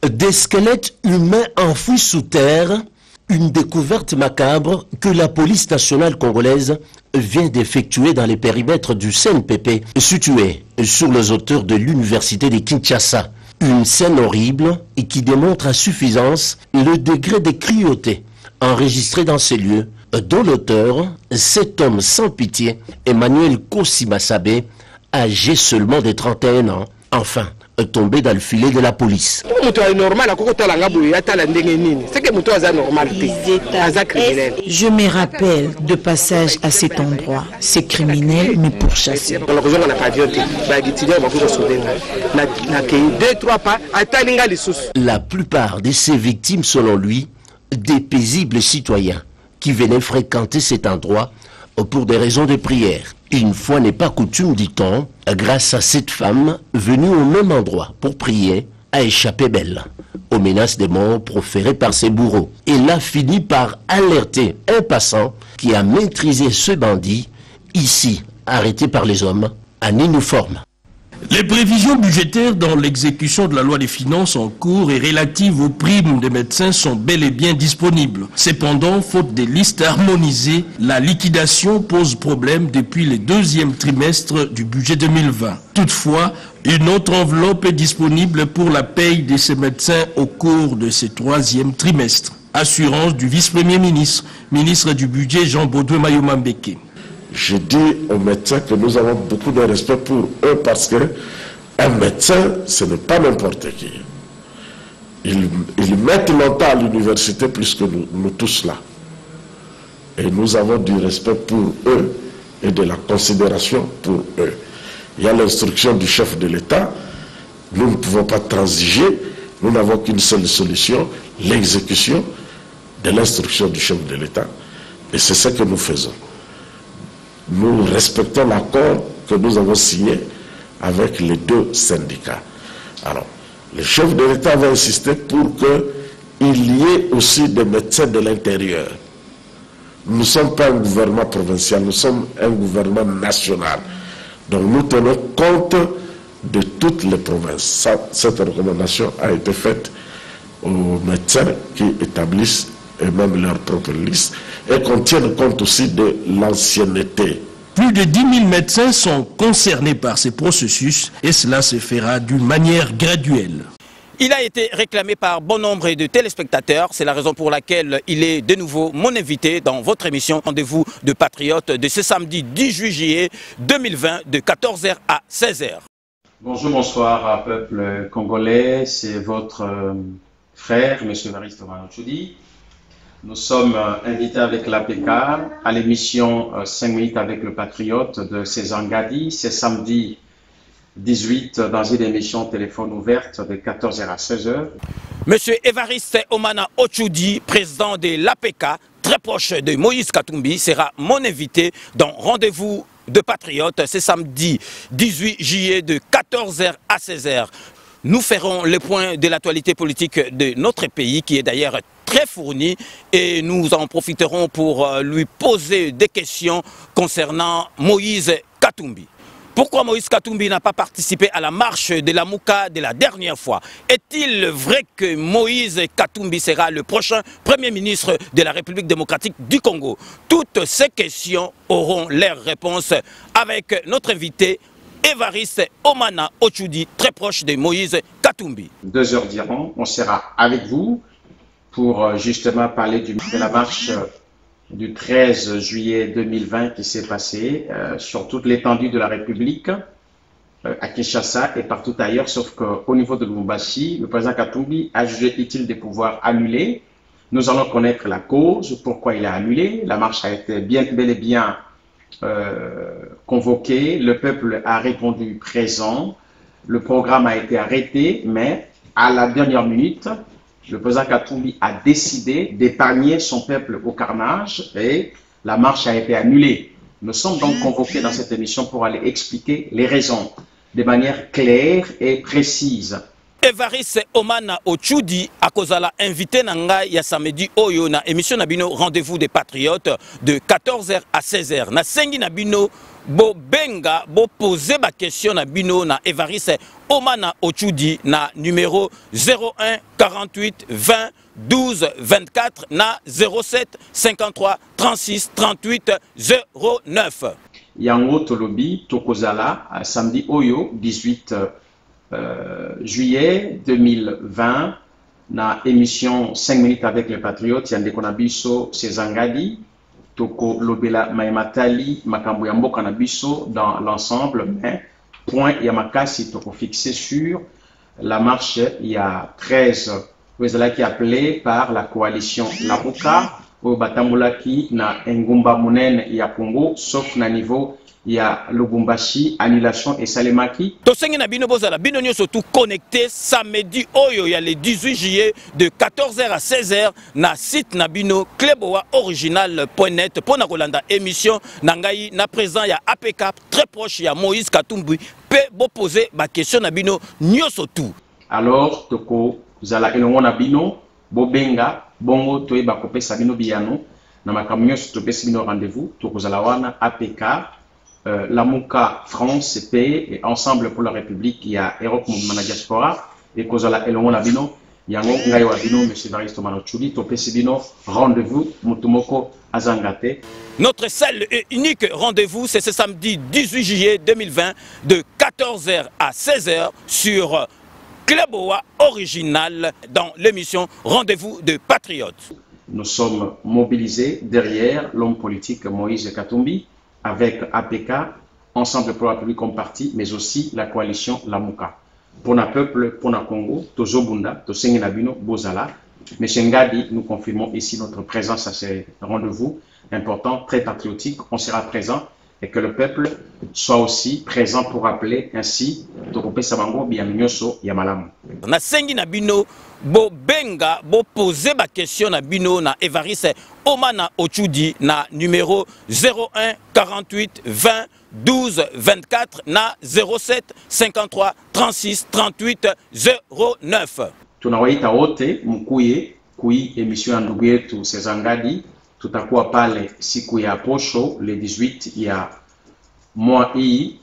Des squelettes humains enfouis sous terre, une découverte macabre que la police nationale congolaise vient d'effectuer dans les périmètres du CNPP, situé sur les hauteurs de l'université de Kinshasa. Une scène horrible et qui démontre à suffisance le degré de cruauté enregistré dans ces lieux, dont l'auteur, cet homme sans pitié, Emmanuel Kosimasabe, âgé seulement de 31 ans, enfin, tombé dans le filet de la police. Je me rappelle de passage à cet endroit. Ces criminels me pourchassaient. La plupart de ces victimes, selon lui, des paisibles citoyens qui venaient fréquenter cet endroit pour des raisons de prière. Une fois n'est pas coutume, dit-on, grâce à cette femme venue au même endroit pour prier, a échappé belle aux menaces de mort proférées par ses bourreaux. Elle a fini par alerter un passant qui a maîtrisé ce bandit, ici arrêté par les hommes, en uniforme. Les prévisions budgétaires dans l'exécution de la loi des finances en cours et relatives aux primes des médecins sont bel et bien disponibles. Cependant, faute des listes harmonisées, la liquidation pose problème depuis le deuxième trimestre du budget 2020. Toutefois, une autre enveloppe est disponible pour la paye de ces médecins au cours de ce troisième trimestre. Assurance du vice-premier ministre, ministre du budget Jean-Baudouin Mayomambeke. Je dis aux médecins que nous avons beaucoup de respect pour eux parce que un médecin, ce n'est pas n'importe qui. Ils mettent longtemps à l'université plus que nous tous là. Et nous avons du respect pour eux et de la considération pour eux. Il y a l'instruction du chef de l'État. Nous ne pouvons pas transiger. Nous n'avons qu'une seule solution, l'exécution de l'instruction du chef de l'État. Et c'est ce que nous faisons. Nous respectons l'accord que nous avons signé avec les deux syndicats. Alors, le chef de l'État va insister pour qu'il y ait aussi des médecins de l'intérieur. Nous ne sommes pas un gouvernement provincial, nous sommes un gouvernement national. Donc nous tenons compte de toutes les provinces. Cette recommandation a été faite aux médecins qui établissent eux-mêmes leur propre liste, et qu'on tienne compte aussi de l'ancienneté. Plus de 10 000 médecins sont concernés par ces processus et cela se fera d'une manière graduelle. Il a été réclamé par bon nombre de téléspectateurs. C'est la raison pour laquelle il est de nouveau mon invité dans votre émission Rendez-vous de Patriotes de ce samedi 18 juillet 2020 de 14h à 16h. Bonjour, bonsoir, peuple congolais. C'est votre frère, M. Évariste Omana-Otchoudi. Nous sommes invités avec l'APK à l'émission 5 minutes avec le Patriote de César Ngadi. C'est samedi 18 dans une émission téléphone ouverte de 14h à 16h. Monsieur Évariste Omana-Otchoudi, président de l'APK, très proche de Moïse Katumbi, sera mon invité dans Rendez-vous de Patriotes ce samedi 18 juillet de 14h à 16h. Nous ferons le point de l'actualité politique de notre pays qui est d'ailleurs très fourni et nous en profiterons pour lui poser des questions concernant Moïse Katumbi. Pourquoi Moïse Katumbi n'a pas participé à la marche de la Mouka de la dernière fois? Est-il vrai que Moïse Katumbi sera le prochain Premier ministre de la République démocratique du Congo? Toutes ces questions auront leurs réponses avec notre invité Évariste Omana-Otchoudi, très proche de Moïse Katumbi. 2 heures diront, on sera avec vous pour justement parler de la marche du 13 juillet 2020 qui s'est passée sur toute l'étendue de la République, à Kinshasa et partout ailleurs, sauf qu'au niveau de Lubumbashi, le président Katumbi a jugé utile de pouvoir annuler. Nous allons connaître la cause, pourquoi il a annulé. La marche a été bel et bien convoqué, le peuple a répondu présent, le programme a été arrêté, mais à la dernière minute, le président Katumbi a décidé d'épargner son peuple au carnage et la marche a été annulée. Nous sommes donc convoqués dans cette émission pour aller expliquer les raisons de manière claire et précise. Evariste Omana Ochudi akozala invité nanga ya samedi oyo na émission na bino Rendez-vous des Patriotes de 14h à 16h. Na sengi na bino bo benga bo poser ba question na bino na Evariste Omana Ochudi na numéro 01 48 20 12 24 na 07 53 36 38 09. Yango Tolobi Tokozala samedi oyo 18 juillet 2020 na émission 5 minutes avec les patriotes Yande Konabiso Sezangadi Toko Lobela Maimatali Makambo Yambo Kanabiso dans l'ensemble, mais point Yamakasi Toko fixé sur la marche. Il y a 13 Wezala qui est appelé par la coalition Lamuka au Batamulaki na Ngumba Munen ya Congo, sauf na niveau il y a Lubumbashi, annulation et Salemaki. Tosengi na bino bozala bino nyoso tout connecté samedi oyo ya le 18 juillet de 14h à 16h na site na bino Kleboa original.net pour na kolanda émission na ngai na présent ya APK très proche ya Moïse Katumbi pe bo poser ba question na bino nyoso tout. Alors toko zala elongo na bino bo benga bongo toyeba kopesa bino biyano na makambo nyoso topesa bino rendez-vous toko zala wana APK Lamuka France CP et Ensemble pour la République, il y a Europe Mouvement Diaspora et Kozala Elongo Nabino, Yango Ngayo Abino, M. Evariste Omana Ochudi, Topé Sibino, rendez-vous, Mutumoko Azangate. Notre seul et unique rendez-vous, c'est ce samedi 18 juillet 2020 de 14h à 16h sur Kleboa Original dans l'émission Rendez-vous de Patriotes. Nous sommes mobilisés derrière l'homme politique Moïse Katumbi, avec APK, Ensemble pour la République comme parti, mais aussi la coalition Lamuka. Pour le peuple, pour le Congo, Tozobunda, Tosengi Nabino, Bozala. M. Ngadi, nous confirmons ici notre présence à ces rendez-vous importants, très patriotiques. On sera présent et que le peuple soit aussi présent pour rappeler ainsi Tokope Sabango, Biaminyoso, Yamalam. Na sengi Nabino, bo benga, bo poser ba question na bino na Evariste Omana Ochudi na numéro 01 48 20 12 24 na 07 53 36 38 09. Tunawaita wote mkuye kui emission ya ndugu yetu Sezangadi. Tutakuwa pale siku ya posho le 18 ya mwa hii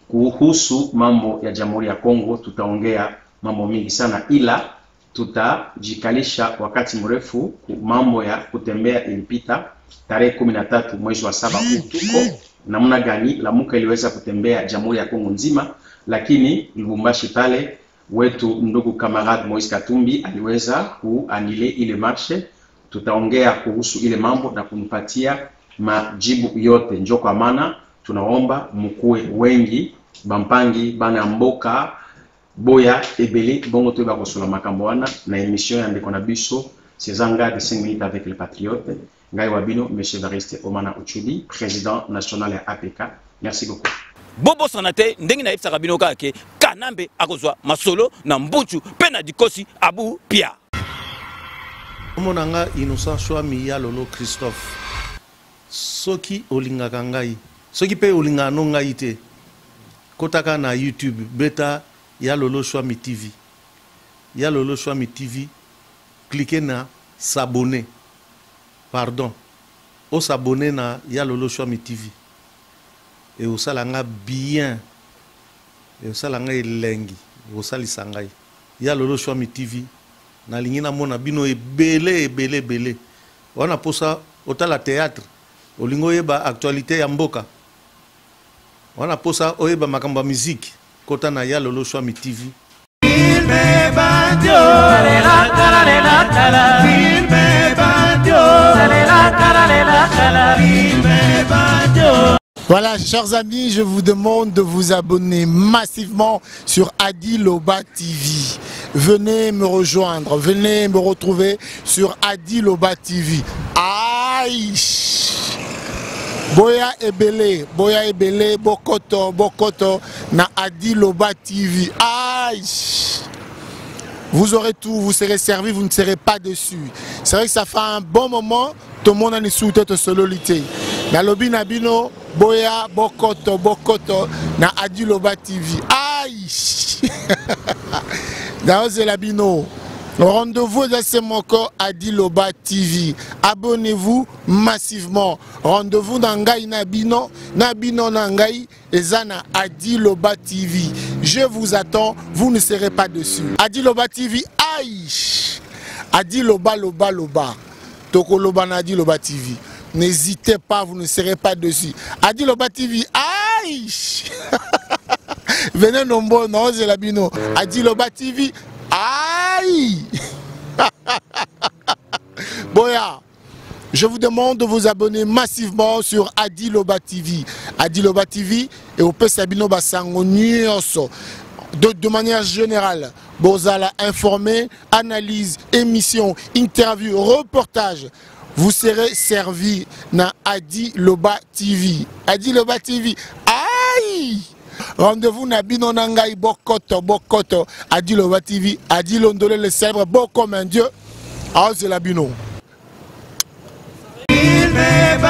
kuhusu mambo ya Jamhuri ya Kongo. Tutaongea mambo mingi sana, ila tutajikalisha wakati mrefu mambo ya kutembea ilipita tarehe 13 mwezi wa 7 tuko namna gani Lamuka iliweza kutembea Jamhuri ya Kongo nzima, lakini Lubumbashi pale wetu ndugu kamarad Moïse Katumbi aliweza kuanile ile marche. Tutaongea kuhusu ile mambo na kumpatia majibu yote. Njo kwa maana tunaomba mkuwe wengi, bampangi bana mboka boya ebele bongo to ba kosola makambo wana na émission ya ndeko na biso Sezanga de 5 minutes avec les patriotes. Ngai wabino M. Evariste Omana Ochudi, président national ya APK. Merci beaucoup. Bobo sanate ndengi na ipsa bino kake Kanambe akozwa masolo na mbunchu pena dikosi abu pia. Monanga Innocent Chouami ya Lolo Christophe. Soki olingaka ngai, soki pe olinga no ngai te. Kotaka na YouTube beta ya Lolo Chouami TV. Ya Lolo Chouami TV. Cliquez na s'abonner. Pardon. O s'abonner na ya Lolo Chouami TV. Et au salanga bien. Et au salanga elengi. Au salisangai. Ya Lolo Chouami TV. Na lingina mona bino ebele. Wana posa otala théâtre. Olingo yeba actualité ya mboka. Wana posa oyeba makamba musique. Kota na ya Lolo Chouami TV. Voilà, chers amis, je vous demande de vous abonner massivement sur Adi Loba TV. Venez me rejoindre, venez me retrouver sur Adi Loba TV. Aïe! Boya Ebele, Bokoto, na Adi Loba TV. Aïe! Vous aurez tout, vous serez servi, vous ne serez pas déçus. C'est vrai que ça fait un bon moment, tout le monde a une sous-tête sololité. Na lobi nabino, Boya, Bokoto, na Adi Loba TV. Aïe! Dans Zelabino. Rendez-vous dans ce moko Adi Loba TV. Abonnez-vous massivement. Rendez-vous dans Ngai Nabino. Nabino Nangai. Ezana Adi Loba TV. Je vous attends. Vous ne serez pas dessus. Adi Loba TV. Aïe. Adi Loba Loba Loba. Toko Loba Nadi Loba TV. N'hésitez pas. Vous ne serez pas dessus. Adi Loba TV. Aïe. Venez nombreux. Non, Zelabino. Adi Loba TV. Aïe. Boya, je vous demande de vous abonner massivement sur Adi Loba TV. Adi Loba TV et au Pesabino Basango Nyonso. De manière générale, Bozala informé, analyse, émission, interview, reportage. Vous serez servi dans Adi Loba TV. Adi Loba TV. Aïe. Rendez-vous na bino nangai bokoto bokoto Adi Loba TV. Adi Londole le célèbre beau comme un dieu. Ah c'est la bino. Il me